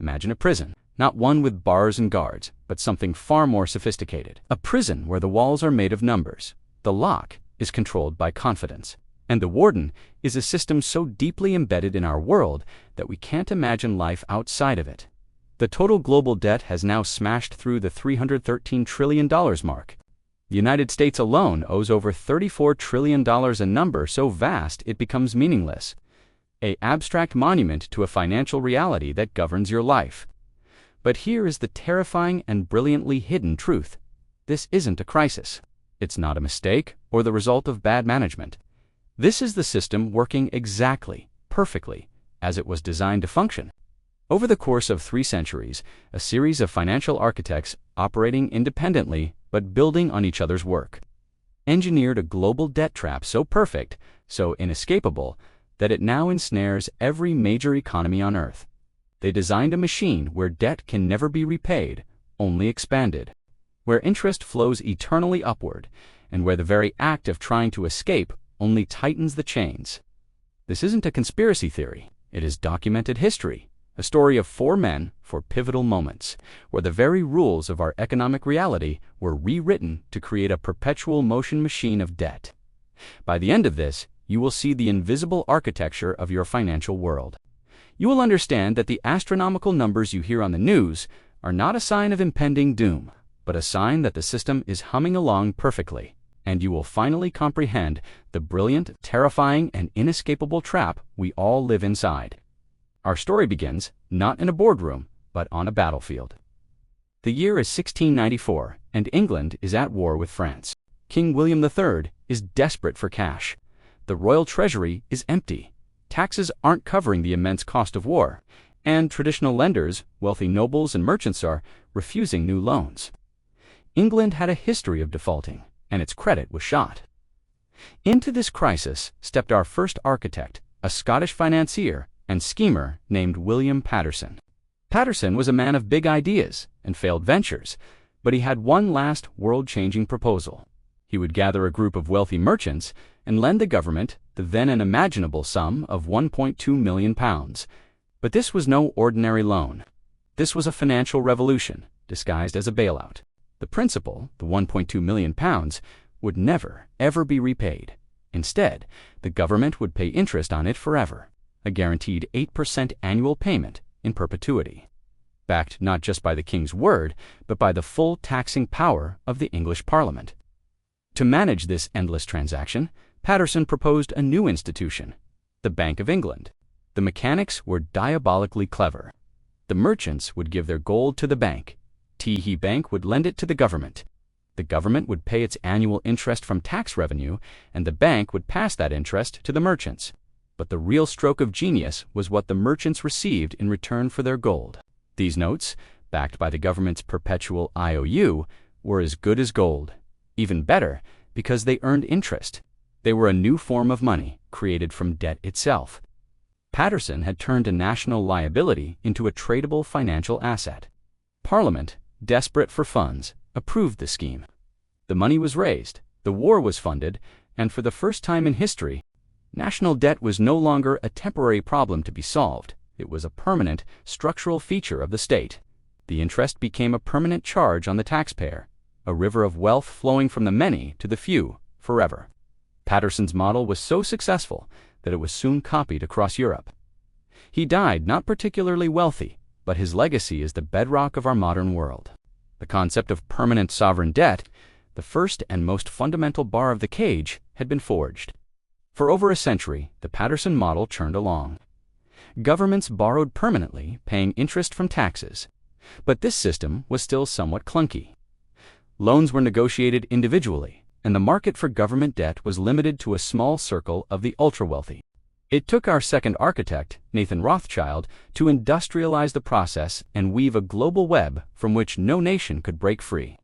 Imagine a prison, not one with bars and guards, but something far more sophisticated. A prison where the walls are made of numbers, the lock is controlled by confidence, and the warden is a system so deeply embedded in our world that we can't imagine life outside of it. The total global debt has now smashed through the $313 trillion mark. The United States alone owes over $34 trillion, a number so vast it becomes meaningless. An abstract monument to a financial reality that governs your life. But here is the terrifying and brilliantly hidden truth. This isn't a crisis. It's not a mistake or the result of bad management. This is the system working exactly, perfectly, as it was designed to function. Over the course of 3 centuries, a series of financial architects operating independently but building on each other's work engineered a global debt trap so perfect, so inescapable, that it now ensnares every major economy on Earth. They designed a machine where debt can never be repaid, only expanded, where interest flows eternally upward, and where the very act of trying to escape only tightens the chains. This isn't a conspiracy theory. It is documented history, a story of 4 men, 4 pivotal moments, where the very rules of our economic reality were rewritten to create a perpetual motion machine of debt. By the end of this, you will see the invisible architecture of your financial world. You will understand that the astronomical numbers you hear on the news are not a sign of impending doom, but a sign that the system is humming along perfectly, and you will finally comprehend the brilliant, terrifying, and inescapable trap we all live inside. Our story begins not in a boardroom, but on a battlefield. The year is 1694, and England is at war with France. King William III is desperate for cash. The royal treasury is empty. Taxes aren't covering the immense cost of war, and traditional lenders, wealthy nobles and merchants, are refusing new loans. England had a history of defaulting, and its credit was shot. Into this crisis stepped our first architect, a Scottish financier and schemer named William Paterson. Paterson was a man of big ideas and failed ventures, but he had one last world-changing proposal. He would gather a group of wealthy merchants and lend the government the then unimaginable sum of £1.2 million. But this was no ordinary loan. This was a financial revolution, disguised as a bailout. The principal, the £1.2 million, would never, ever be repaid. Instead, the government would pay interest on it forever, a guaranteed 8% annual payment in perpetuity, backed not just by the king's word, but by the full taxing power of the English Parliament. To manage this endless transaction, Paterson proposed a new institution, the Bank of England. The mechanics were diabolically clever. The merchants would give their gold to the bank. Teehee Bank would lend it to the government. The government would pay its annual interest from tax revenue, and the bank would pass that interest to the merchants. But the real stroke of genius was what the merchants received in return for their gold. These notes, backed by the government's perpetual IOU, were as good as gold. Even better, because they earned interest. They were a new form of money, created from debt itself. Paterson had turned a national liability into a tradable financial asset. Parliament, desperate for funds, approved the scheme. The money was raised, the war was funded, and for the first time in history, national debt was no longer a temporary problem to be solved. It was a permanent, structural feature of the state. The interest became a permanent charge on the taxpayer, a river of wealth flowing from the many to the few, forever. Paterson's model was so successful that it was soon copied across Europe. He died not particularly wealthy, but his legacy is the bedrock of our modern world. The concept of permanent sovereign debt, the first and most fundamental bar of the cage, had been forged. For over a century, the Paterson model churned along. Governments borrowed permanently, paying interest from taxes. But this system was still somewhat clunky. Loans were negotiated individually, and the market for government debt was limited to a small circle of the ultra-wealthy. It took our second architect, Nathan Rothschild, to industrialize the process and weave a global web from which no nation could break free.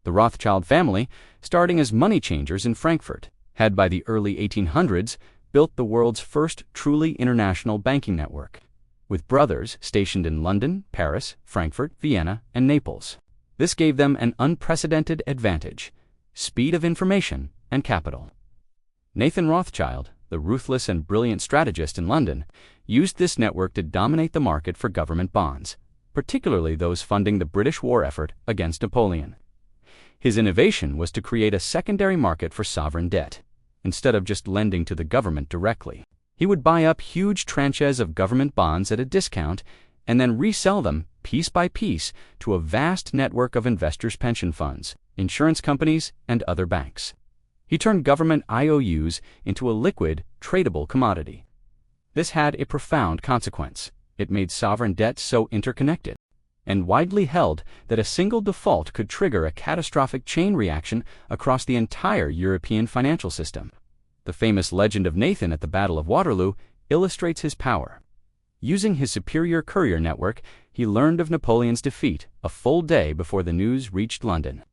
The Rothschild family, starting as money changers in Frankfurt, had by the early 1800s built the world's first truly international banking network, with brothers stationed in London, Paris, Frankfurt, Vienna, and Naples. This gave them an unprecedented advantage: speed of information and capital. Nathan Rothschild, the ruthless and brilliant strategist in London, used this network to dominate the market for government bonds, particularly those funding the British war effort against Napoleon. His innovation was to create a secondary market for sovereign debt. Instead of just lending to the government directly, he would buy up huge tranches of government bonds at a discount and then resell them piece by piece to a vast network of investors' pension funds, insurance companies, and other banks. He turned government IOUs into a liquid, tradable commodity. This had a profound consequence. It made sovereign debt so interconnected and widely held that a single default could trigger a catastrophic chain reaction across the entire European financial system. The famous legend of Nathan at the Battle of Waterloo illustrates his power. Using his superior courier network, he learned of Napoleon's defeat a full day before the news reached London.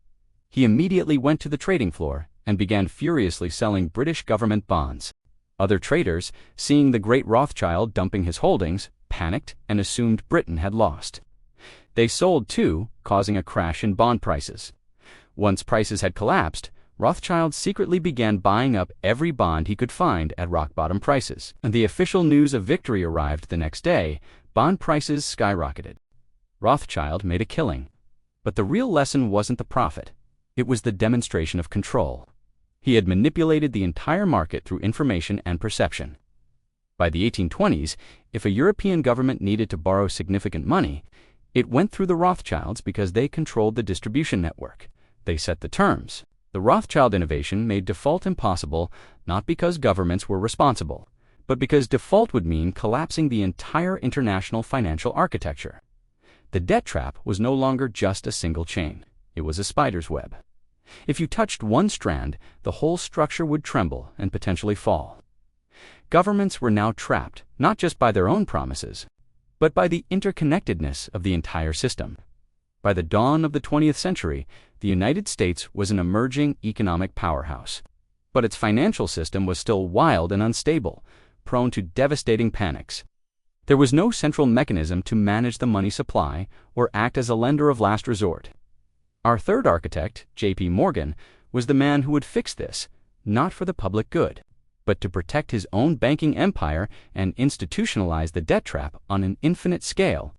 He immediately went to the trading floor and began furiously selling British government bonds. Other traders, seeing the great Rothschild dumping his holdings, panicked and assumed Britain had lost. They sold too, causing a crash in bond prices. Once prices had collapsed, Rothschild secretly began buying up every bond he could find at rock-bottom prices. And the official news of victory arrived the next day. Bond prices skyrocketed. Rothschild made a killing. But the real lesson wasn't the profit. It was the demonstration of control. He had manipulated the entire market through information and perception. By the 1820s, if a European government needed to borrow significant money, it went through the Rothschilds because they controlled the distribution network. They set the terms. The Rothschild innovation made default impossible not because governments were responsible, but because default would mean collapsing the entire international financial architecture. The debt trap was no longer just a single chain. It was a spider's web. If you touched one strand, the whole structure would tremble and potentially fall. Governments were now trapped, not just by their own promises, but by the interconnectedness of the entire system. By the dawn of the 20th century, the United States was an emerging economic powerhouse. But its financial system was still wild and unstable, prone to devastating panics. There was no central mechanism to manage the money supply or act as a lender of last resort. Our third architect, J.P. Morgan, was the man who would fix this, not for the public good, but to protect his own banking empire and institutionalize the debt trap on an infinite scale.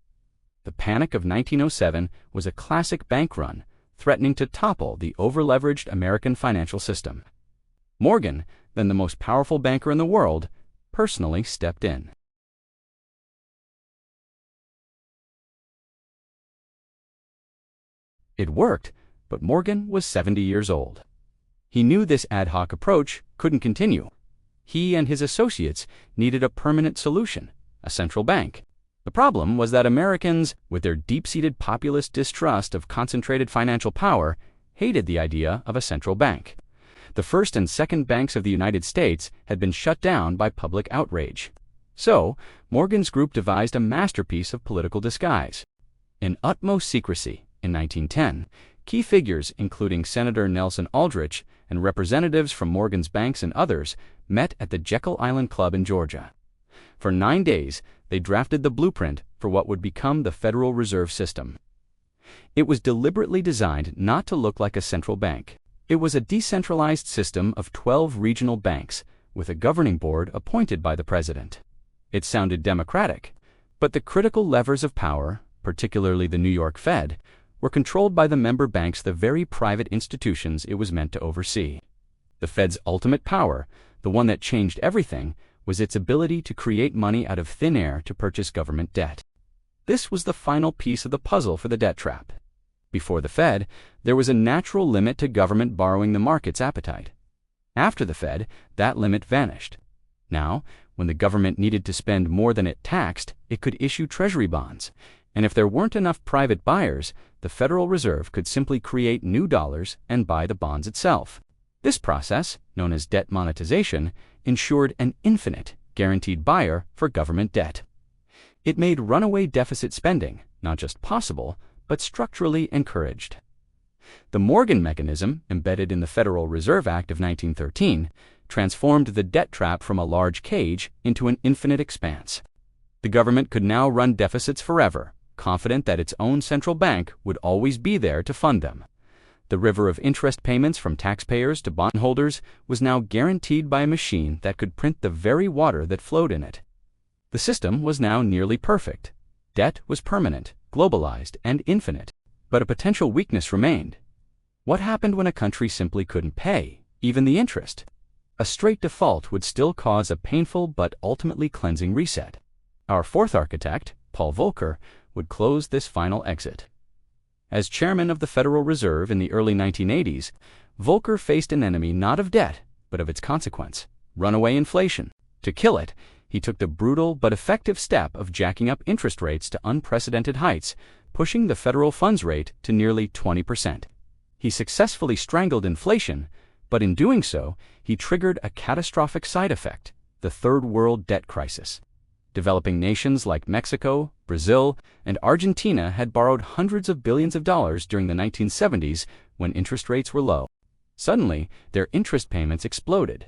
The panic of 1907 was a classic bank run, threatening to topple the over-leveraged American financial system. Morgan, then the most powerful banker in the world, personally stepped in. It worked, but Morgan was 70 years old. He knew this ad hoc approach couldn't continue. He and his associates needed a permanent solution, a central bank. The problem was that Americans, with their deep-seated populist distrust of concentrated financial power, hated the idea of a central bank. The first and second banks of the United States had been shut down by public outrage. So, Morgan's group devised a masterpiece of political disguise. In utmost secrecy, in 1910, key figures including Senator Nelson Aldrich and representatives from Morgan's banks and others met at the Jekyll Island Club in Georgia. For 9 days, they drafted the blueprint for what would become the Federal Reserve System. It was deliberately designed not to look like a central bank. It was a decentralized system of 12 regional banks, with a governing board appointed by the president. It sounded democratic, but the critical levers of power, particularly the New York Fed, were controlled by the member banks, the very private institutions it was meant to oversee. The Fed's ultimate power, the one that changed everything, was its ability to create money out of thin air to purchase government debt. This was the final piece of the puzzle for the debt trap. Before the Fed, there was a natural limit to government borrowing the market's appetite. After the Fed, that limit vanished. Now, when the government needed to spend more than it taxed, it could issue treasury bonds. And if there weren't enough private buyers, the Federal Reserve could simply create new dollars and buy the bonds itself. This process, known as debt monetization, ensured an infinite, guaranteed buyer for government debt. It made runaway deficit spending not just possible, but structurally encouraged. The Morgan mechanism, embedded in the Federal Reserve Act of 1913, transformed the debt trap from a large cage into an infinite expanse. The government could now run deficits forever, confident that its own central bank would always be there to fund them. The river of interest payments from taxpayers to bondholders was now guaranteed by a machine that could print the very water that flowed in it. The system was now nearly perfect. Debt was permanent, globalized, and infinite. But a potential weakness remained. What happened when a country simply couldn't pay, even the interest? A straight default would still cause a painful but ultimately cleansing reset. Our fourth architect, Paul Volcker, would close this final exit. As chairman of the Federal Reserve in the early 1980s, Volcker faced an enemy not of debt, but of its consequence, runaway inflation. To kill it, he took the brutal but effective step of jacking up interest rates to unprecedented heights, pushing the federal funds rate to nearly 20%. He successfully strangled inflation, but in doing so, he triggered a catastrophic side effect, the Third World debt crisis. Developing nations like Mexico, Brazil, and Argentina had borrowed hundreds of billions of dollars during the 1970s when interest rates were low. Suddenly, their interest payments exploded.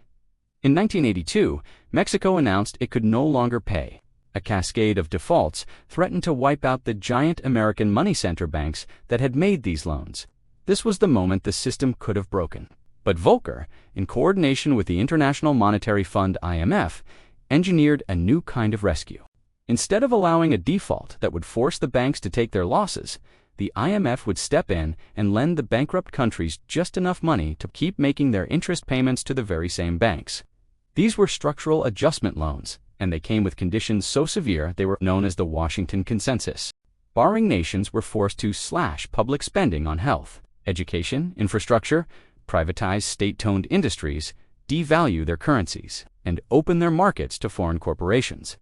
In 1982, Mexico announced it could no longer pay. A cascade of defaults threatened to wipe out the giant American money center banks that had made these loans. This was the moment the system could have broken. But Volcker, in coordination with the International Monetary Fund (IMF), engineered a new kind of rescue. Instead of allowing a default that would force the banks to take their losses, the IMF would step in and lend the bankrupt countries just enough money to keep making their interest payments to the very same banks. These were structural adjustment loans, and they came with conditions so severe they were known as the Washington Consensus. Borrowing nations were forced to slash public spending on health, education, infrastructure, privatize state-owned industries, devalue their currencies, and open their markets to foreign corporations.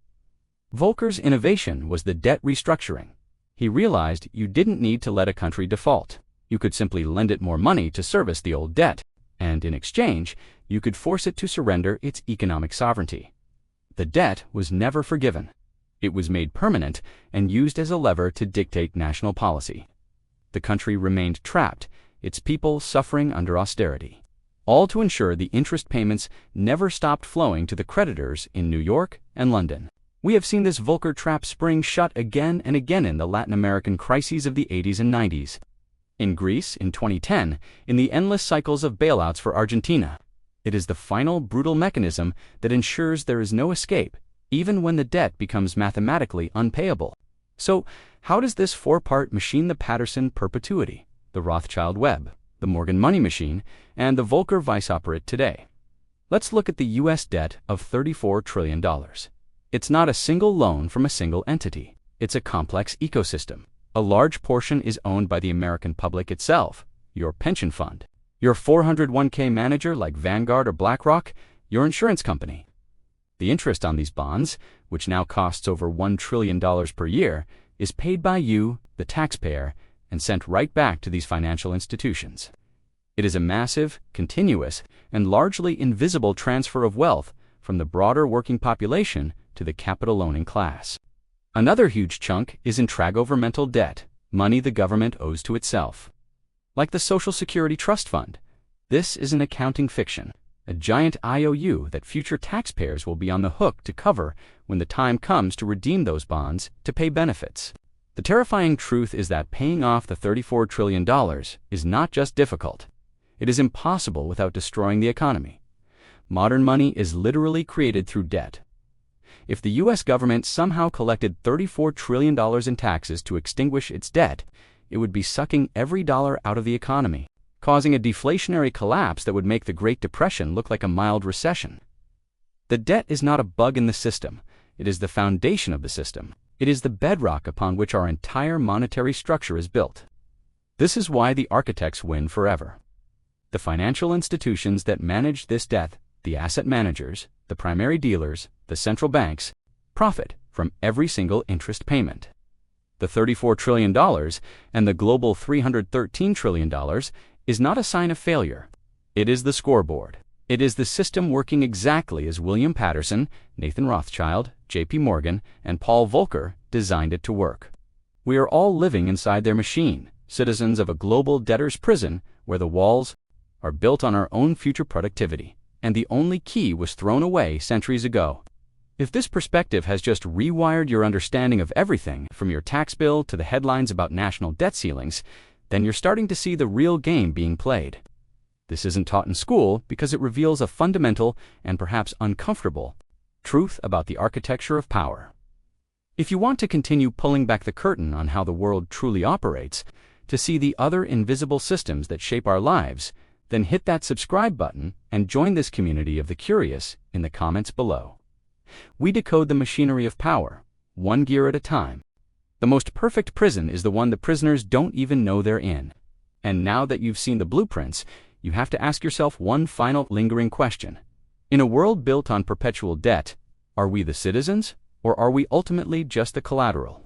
Volcker's innovation was the debt restructuring. He realized you didn't need to let a country default. You could simply lend it more money to service the old debt, and in exchange, you could force it to surrender its economic sovereignty. The debt was never forgiven. It was made permanent and used as a lever to dictate national policy. The country remained trapped, its people suffering under austerity, all to ensure the interest payments never stopped flowing to the creditors in New York and London. We have seen this Volcker trap spring shut again and again in the Latin American crises of the 80s and 90s. In Greece in 2010, in the endless cycles of bailouts for Argentina. It is the final brutal mechanism that ensures there is no escape, even when the debt becomes mathematically unpayable. So, how does this four-part machine the Patterson perpetuity, the Rothschild web, the Morgan money machine, and the Volcker vice operate today? Let's look at the U.S. debt of $34 trillion. It's not a single loan from a single entity. It's a complex ecosystem. A large portion is owned by the American public itself, your pension fund, your 401k manager like Vanguard or BlackRock, your insurance company. The interest on these bonds, which now costs over $1 trillion per year, is paid by you, the taxpayer, and sent right back to these financial institutions. It is a massive, continuous, and largely invisible transfer of wealth from the broader working population to the capital-owning class. Another huge chunk is intragovernmental debt, money the government owes to itself. Like the Social Security Trust Fund, this is an accounting fiction, a giant IOU that future taxpayers will be on the hook to cover when the time comes to redeem those bonds to pay benefits. The terrifying truth is that paying off the $34 trillion is not just difficult. It is impossible without destroying the economy. Modern money is literally created through debt. If the U.S. government somehow collected $34 trillion in taxes to extinguish its debt, it would be sucking every dollar out of the economy, causing a deflationary collapse that would make the Great Depression look like a mild recession. The debt is not a bug in the system. It is the foundation of the system. It is the bedrock upon which our entire monetary structure is built. This is why the architects win forever. The financial institutions that manage this debt, the asset managers, the primary dealers, the central banks, profit from every single interest payment. The $34 trillion and the global $313 trillion is not a sign of failure. It is the scoreboard. It is the system working exactly as William Patterson, Nathan Rothschild, J.P. Morgan, and Paul Volcker designed it to work. We are all living inside their machine, citizens of a global debtor's prison where the walls are built on our own future productivity, and the only key was thrown away centuries ago. If this perspective has just rewired your understanding of everything from your tax bill to the headlines about national debt ceilings, then you're starting to see the real game being played. This isn't taught in school because it reveals a fundamental and perhaps uncomfortable truth about the architecture of power. If you want to continue pulling back the curtain on how the world truly operates, to see the other invisible systems that shape our lives, then hit that subscribe button and join this community of the curious in the comments below. We decode the machinery of power, one gear at a time. The most perfect prison is the one the prisoners don't even know they're in. And now that you've seen the blueprints, you have to ask yourself one final lingering question. In a world built on perpetual debt, are we the citizens, or are we ultimately just the collateral?